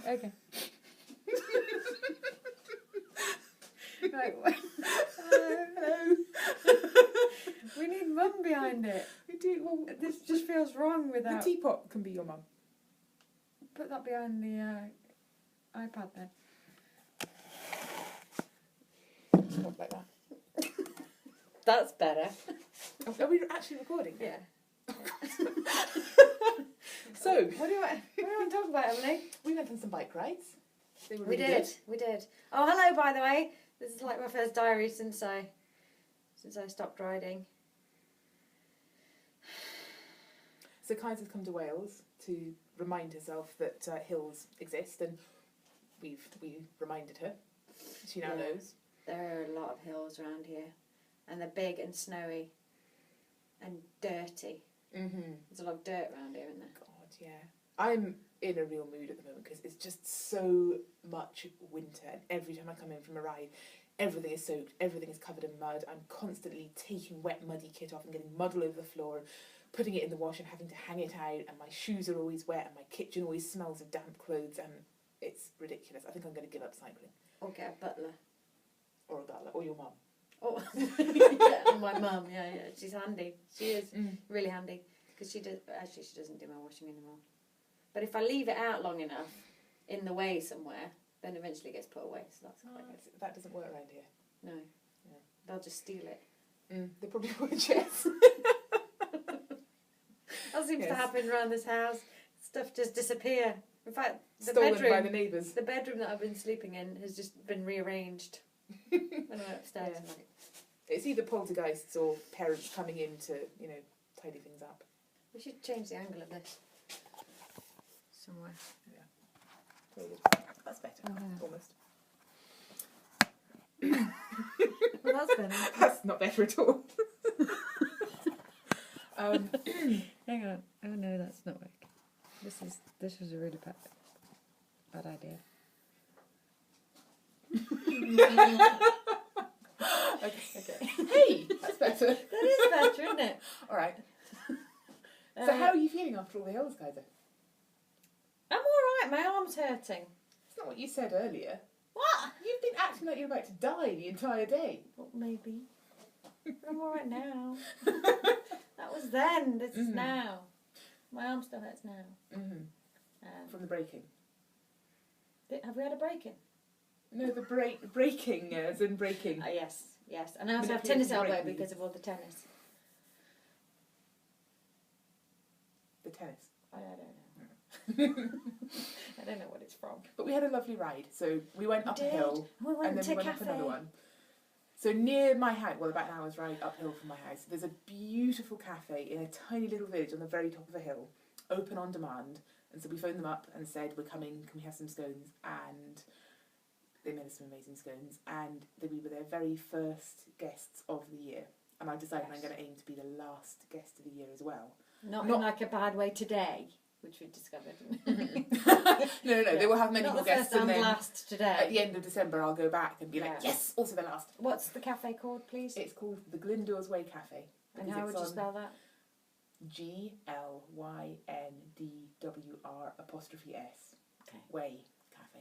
Okay. Right. Hello. We need mum behind it. We do. Well, This just feels wrong the without... teapot can be your mum. Put that behind the iPad then. Not like that. That's better. Are we actually recording? Yeah. So, What do you want to talk about, Emily? we went on some bike rides. They were We really did. good. We did. Oh, hello, by the way. This is like my first diary since I stopped riding. So Kajsa's come to Wales to remind herself that hills exist, and we reminded her. She now Yeah. knows. There are a lot of hills around here, and they're big and snowy and dirty. Mm-hmm. There's a lot of dirt around here, isn't there? God, yeah. I'm in a real mood at the moment because it's just so much winter, and every time I come in from a ride, everything is soaked, everything is covered in mud. I'm constantly taking wet, muddy kit off and getting mud all over the floor and putting it in the wash and having to hang it out, and my shoes are always wet and my kitchen always smells of damp clothes, and it's ridiculous. I think I'm going to give up cycling. Or get a butler. Or a butler, or your mum. Oh, yeah, my mum, yeah. She's handy. She is really handy. Because she doesn't do my washing anymore. But if I leave it out long enough in the way somewhere, then eventually it gets put away. So that's quite good. That doesn't work around here. No. Yeah. They'll just steal it. They probably would, yes. That seems to happen around this house. Stuff just disappear. In fact, Stolen by the neighbours. the bedroom that I've been sleeping in has just been rearranged when I went upstairs. Yeah. Tonight. It's either poltergeists or parents coming in to, tidy things up. We should change the angle of this somewhere. That's better, Oh, yeah. almost. Well, that's better. That's not better at all. Hang on. Oh no, that's not working. This was a really bad idea. Okay. Hey, that's better. That is better, isn't it? All right. So how are you feeling after all the hills, Kajsa? I'm all right. My arm's hurting. It's not what you said earlier. What? You've been acting like you're about to die the entire day. Well, maybe. I'm all right now. That was then. This is now. My arm still hurts now. Mm-hmm. From the breaking. Have we had a break-in? No, the breaking, as in breaking. Yes. And I also have tennis elbow because of all the tennis. The tennis. I don't know. I don't know what it's from. But we had a lovely ride. So we went up a hill, We went and then to we went up another one. So near my house, well, about an hour's ride uphill from my house, there's a beautiful cafe in a tiny little village on the very top of a hill, open on demand. And so we phoned them up and said, we're coming, can we have some scones? And they made us some amazing scones. And we were their very first guests of the year. And I decided I'm going to aim to be the last guest of the year as well. Not in like a bad way today, which we discovered. No, they will have many Not more the guests. first And and then last today. at the end of December, I'll go back and be like, yes, also the last. What's the cafe called, please? It's called the Glyndwr's Way Cafe. And how would you spell that? GLYNDWR''S. Okay. Way Cafe.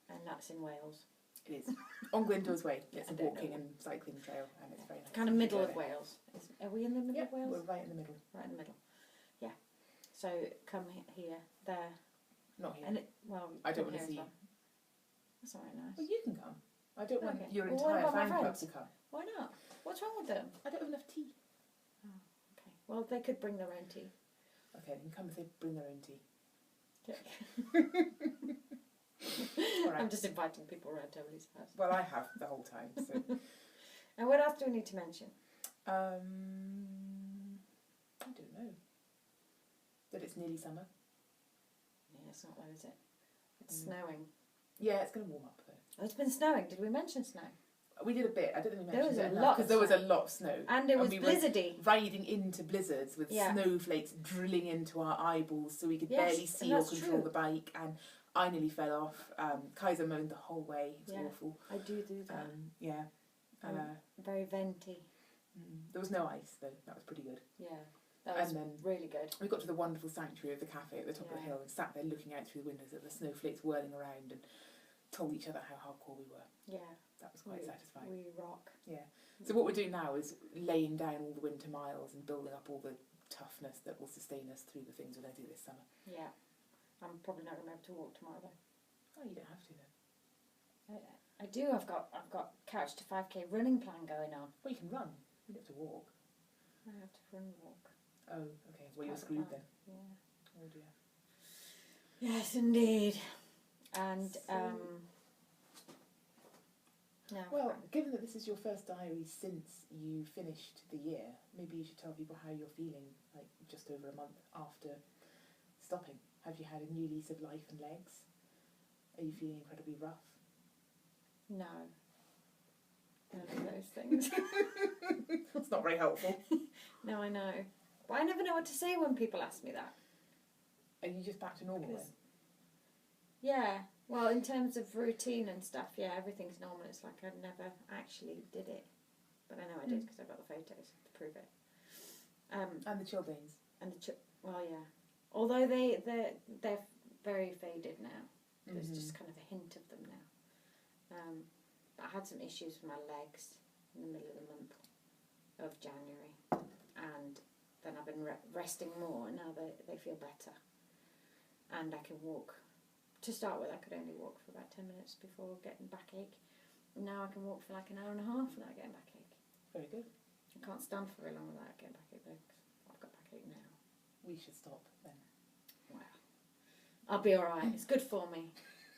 And that's in Wales. It is. On Glyndwr's Way. It's a I don't walking know. and cycling trail, and it's very nice. Kind of middle of Wales. Are we in the middle Yeah, of Wales? we're right in the middle. Right in the middle. Yeah. So come here, there, Not here. and I don't come want to here as see. well. That's not very nice. Well, you can come. I don't want Okay. your Well, what entire about my fan club friends? to come. Why not? What's wrong with them? I don't have enough tea. Okay. Well, they could bring their own tea. Okay, then come if they bring their own tea. Yeah. All right. I'm just inviting people around Emily's house. Well, I have the whole time. So, And what else do we need to mention? I don't know. That it's nearly summer. Yeah, it's not though, is it? It's snowing. Yeah, it's going to warm up though. Oh, it's been snowing. Did we mention snow? We did a bit. I don't think we There mentioned was it a enough lot because of there was a snow. lot of snow. And it was we blizzardy. were riding into blizzards with Yeah. snowflakes drilling into our eyeballs, so we could Yes, barely and see or that's control true. the bike. And I nearly fell off. Kajsa moaned the whole way. It was Yeah. awful. I do that. Yeah. And, Very venti. there was no ice though. That was pretty good. Yeah. That was and then really good. we got to the wonderful sanctuary of the cafe at the top of the Yeah. hill and sat there looking out through the windows at the snowflakes whirling around and told each other how hardcore we were. Yeah. That was quite satisfying. We rock. Yeah. So what we're doing now is laying down all the winter miles and building up all the toughness that will sustain us through the things we're going to do this summer. Yeah. I'm probably not going to be able to walk tomorrow though. Oh, you don't have to then. I do. I've got couch to 5k running plan going on. Well, you can run. You don't have to walk. I have to run and walk. Oh, okay. Well, you're Quite screwed fun. then. Yeah. Oh dear. Yes, indeed. And no. Well, given that this is your first diary since you finished the year, maybe you should tell people how you're feeling, like just over a month after stopping. Have you had a new lease of life and legs? Are you feeling incredibly rough? No. None of those things. That's not very helpful. No, I know. But I never know what to say when people ask me that. Are you just back to normal then? Yeah. Well, in terms of routine and stuff, yeah, everything's normal. It's like I never actually did it. But I know I did because I've got the photos to prove it. And the chilblains. And well, yeah. Although they're very faded now. There's just kind of a hint of them now. But I had some issues with my legs in the middle of the month of January, and then I've been resting more, and now they feel better, and I can walk. To start with, I could only walk for about 10 minutes before getting backache. Now I can walk for like an hour and a half without getting backache. Very good. I can't stand for very long without getting backache though, 'cause I've got backache now. We should stop then. Wow. I'll be alright. It's good for me.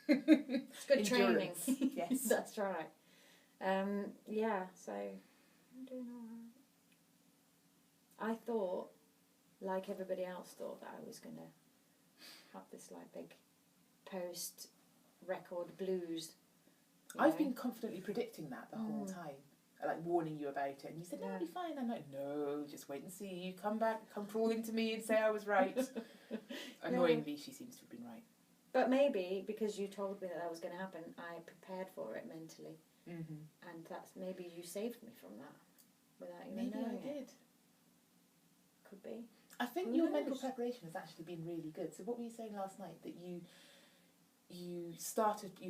It's good training. Yes. That's right. Yeah, so I'm doing alright. I thought, like everybody else thought, that I was going to have this like big post-record blues. I've been confidently predicting that the whole time. Like warning you about it, and you said, no, it'll be fine. I'm like, no, just wait and see. You come back, come crawling to me and say I was right. Annoyingly, she seems to have been right. But maybe because you told me that was going to happen, I prepared for it mentally. Mm-hmm. And that's maybe you saved me from that without even Maybe knowing I did. it. Could be. I think Who your knows? mental preparation has actually been really good. So what were you saying last night? That you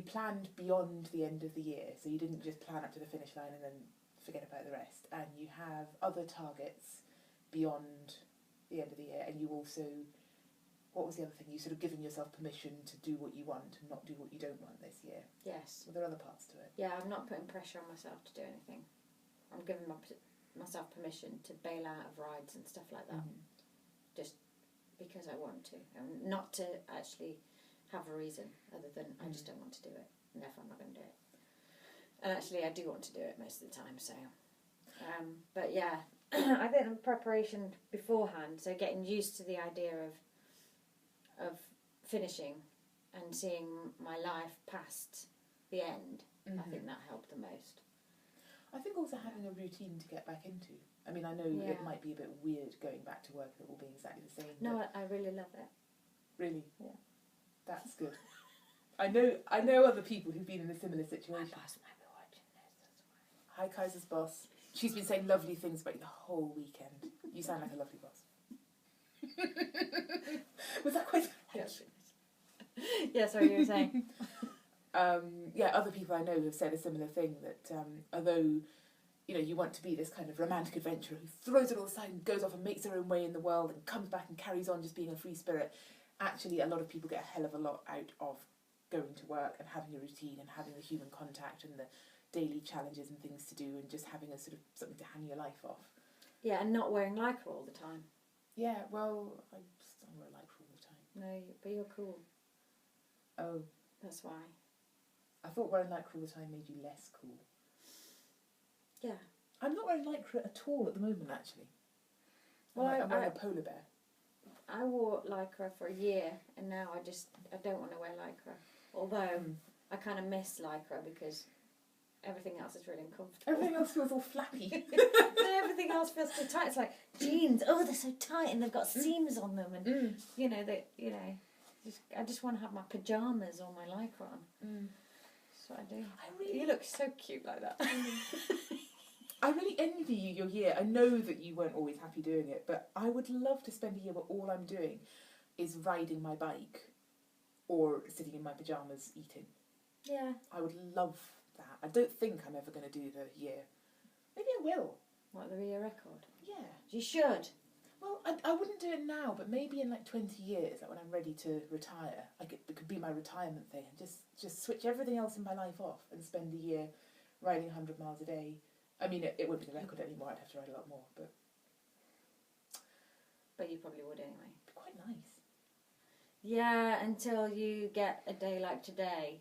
planned beyond the end of the year. So you didn't just plan up to the finish line and then forget about the rest. And you have other targets beyond the end of the year. And you also, what was the other thing? You sort of given yourself permission to do what you want and not do what you don't want this year. Yes. Were there other parts to it? Yeah, I'm not putting pressure on myself to do anything. I'm giving myself permission to bail out of rides and stuff like that. Just because I want to. And not to actually have a reason other than I just don't want to do it. And therefore I'm not going to do it. And actually I do want to do it most of the time, so... but yeah, I think the preparation beforehand, so getting used to the idea of finishing and seeing my life past the end, I think that helped the most. I think also having a routine to get back into. I mean, I know it might be a bit weird going back to work and it all being exactly the same. No, I really love it. Really? Yeah. That's good. I know other people who've been in a similar situation. My boss might be watching this, that's why. Hi, Kajsa's boss. She's been saying lovely things about you the whole weekend. You sound like a lovely boss. Was that quite... Yes. Yeah, sorry, you were saying. Other people I know have said a similar thing, that although, you want to be this kind of romantic adventurer who throws it all aside and goes off and makes her own way in the world and comes back and carries on just being a free spirit, actually a lot of people get a hell of a lot out of going to work and having a routine and having the human contact and the daily challenges and things to do and just having a sort of something to hang your life off. Yeah, and not wearing lycra all the time. Yeah, well, I still wear lycra all the time. No, but you're cool. Oh. That's why. I thought wearing lycra all the time made you less cool. Yeah. I'm not wearing lycra at all at the moment, actually. Well, I'm wearing a polar bear. I wore lycra for a year, and now I don't want to wear lycra. Although I kind of miss lycra because everything else is really uncomfortable. Everything else feels all flappy. Everything else feels so tight. It's like jeans. Oh, they're so tight, and they've got seams on them, and I just want to have my pajamas or my lycra on. That's what I do. You look so cute like that. I really envy you your year. I know that you weren't always happy doing it, but I would love to spend a year where all I'm doing is riding my bike or sitting in my pyjamas eating. Yeah. I would love that. I don't think I'm ever going to do the year. Maybe I will. What, the year record? Yeah. You should. Well, I wouldn't do it now, but maybe in like 20 years, like when I'm ready to retire, it could be my retirement thing, and just switch everything else in my life off and spend a year riding 100 miles a day. I mean, it wouldn't be the record anymore. I'd have to ride a lot more, but you probably would anyway. it'd be quite nice. Yeah, until you get a day like today,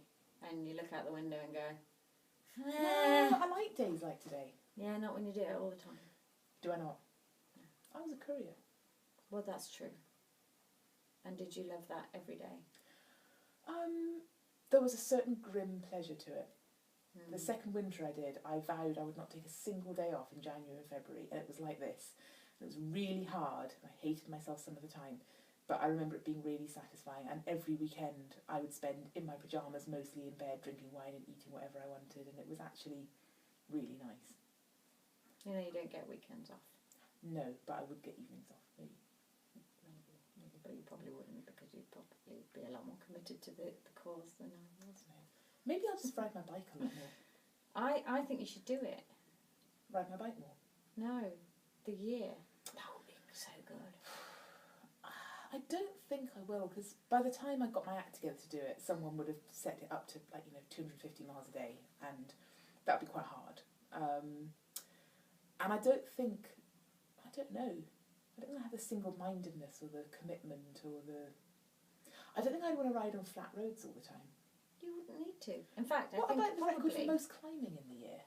and you look out the window and go, No, I like days like today. Yeah, not when you do it all the time. Do I not? I was a courier. Well, that's true. And did you love that every day? There was a certain grim pleasure to it. The second winter I did, I vowed I would not take a single day off in January and February, and it was like this. It was really hard. I hated myself some of the time, but I remember it being really satisfying, and every weekend I would spend in my pyjamas, mostly in bed, drinking wine and eating whatever I wanted, and it was actually really nice. You know, you don't get weekends off. No, but I would get evenings off, maybe. Maybe, but you probably wouldn't, because you'd probably be a lot more committed to the cause than I was. Maybe I'll just ride my bike a lot more. I think you should do it. Ride my bike more? No, the year. That would be so good. I don't think I will, because by the time I got my act together to do it, someone would have set it up to 250 miles a day, and that would be quite hard. And I don't know. I don't think I have the single-mindedness or the commitment or the... I don't think I'd want to ride on flat roads all the time. You wouldn't need to. In fact, What I think about the record probably... for most climbing in the year?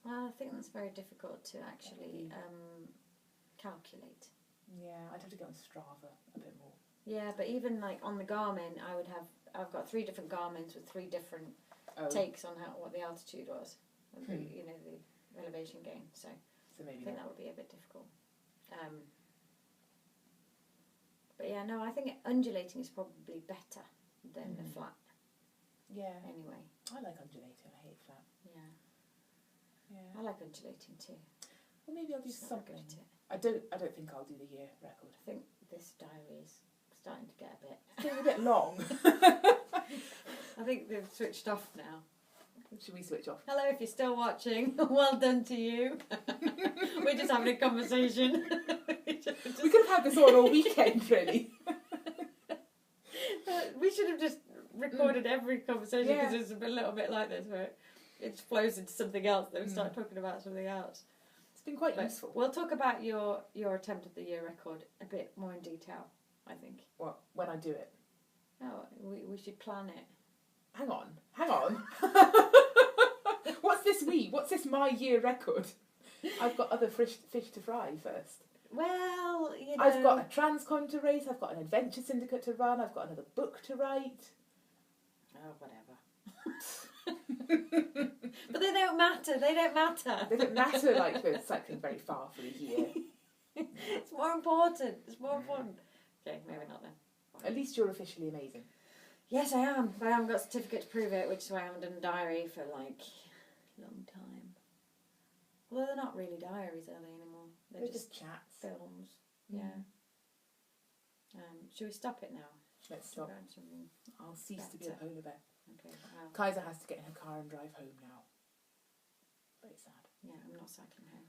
I think that's very difficult to actually calculate. Yeah, I'd have to get on Strava a bit more. Yeah, but even like on the Garmin, I've got 3 different Garmins with 3 different takes on what the altitude was, and the elevation gain. So maybe I think that would be a bit difficult. But yeah, no, I think undulating is probably better than the flat. Yeah. Anyway. I like undulating. I hate flat. Yeah. Yeah. I like undulating too. Well, maybe I'll do Just not something. good at it. I don't think I'll do the year record. I think this diary is starting to get a bit... It's getting a bit long. I think they've switched off now. Should we switch off? Hello, if you're still watching, well done to you. We're just having a conversation. We could have had this on all weekend, really. We should have just recorded every conversation, because it's a little bit like this, where it flows into something else, then we start talking about something else. It's been quite useful. We'll talk about your attempt at the year record a bit more in detail, I think. What? When I do it? Oh, we should plan it. Hang on. What's this What's this my year record? I've got other fish to fry first. Well, you know... I've got a Transcon to race, I've got an adventure syndicate to run, I've got another book to write. Oh, whatever. But they don't matter. They don't matter like we're cycling very far for a year. It's more important. Okay, maybe not then. At least you're officially amazing. Yes, I am. But I haven't got a certificate to prove it, which is why I haven't done a diary for, like, a long time. Although they're not really diaries, are they, anymore? They're just chats. Films. Yeah. Should we stop it now? Let's stop. I'll cease to be a polar bear. Okay. Well, Kajsa has to get in her car and drive home now. Very sad. yeah, I'm not cycling home.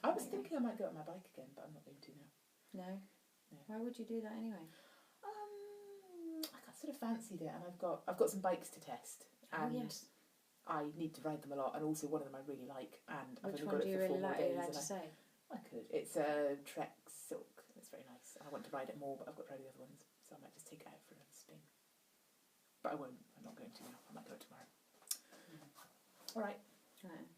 I was thinking I might go on my bike again, but I'm not going to now. No? Why would you do that anyway? I sort of fancied it, and I've got some bikes to test, and I need to ride them a lot, and also one of them I really like, and I've only got it for 4 more days. Allowed to say? I could. It's a Trek Silk. It's very nice. I want to ride it more, but I've got to ride the other ones, so I might just take it out for another spin. But I won't. I'm not going to now. I might go tomorrow. All right. Right.